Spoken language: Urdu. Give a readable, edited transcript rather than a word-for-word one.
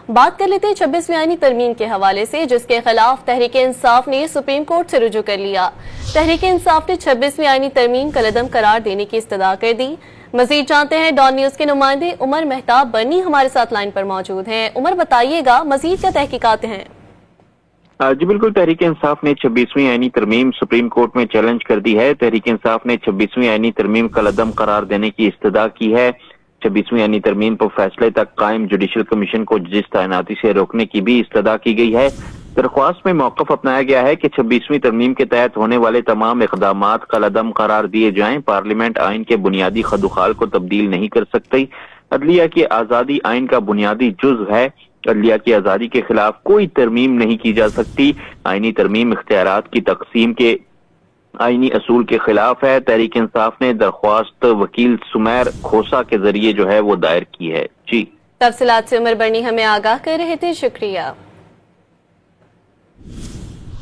بات کر لیتے 26ویں آئینی ترمیم کے حوالے سے، جس کے خلاف تحریک انصاف نے سپریم کورٹ سے رجوع کر لیا۔ تحریک انصاف نے 26ویں آئینی ترمیم کالعدم قرار دینے کی استدعا کر دی۔ مزید جانتے ہیں، ڈان نیوز کے نمائندے عمر مہتاب برنی ہمارے ساتھ لائن پر موجود ہیں۔ عمر، بتائیے گا مزید کیا تحقیقات ہیں؟ جی بالکل، تحریک انصاف نے 26ویں آئینی ترمیم سپریم کورٹ میں چیلنج کر دی ہے۔ تحریک انصاف نے 26ویں آئینی ترمیم کالعدم قرار دینے کی استدعا کی ہے۔ 26ویں آئینی ترمیم پر فیصلے تک قائم جوڈیشل کمیشن کو جس تعیناتی سے روکنے کی بھی استدعا کی گئی ہے۔ درخواست میں موقف اپنایا گیا ہے کہ 26ویں ترمیم کے تحت ہونے والے تمام اقدامات کالعدم قرار دیے جائیں۔ پارلیمنٹ آئین کے بنیادی خد و خال کو تبدیل نہیں کر سکتی۔ عدلیہ کی آزادی آئین کا بنیادی جزء ہے۔ عدلیہ کی آزادی کے خلاف کوئی ترمیم نہیں کی جا سکتی۔ آئینی ترمیم اختیارات کی تقسیم کے آئینی اصول کے خلاف ہے۔ تحریک انصاف نے درخواست وکیل سمیر کھوسا کے ذریعے جو ہے وہ دائر کی ہے۔ جی، تفصیلات سے عمر برنی ہمیں آگاہ کر رہے تھے، شکریہ۔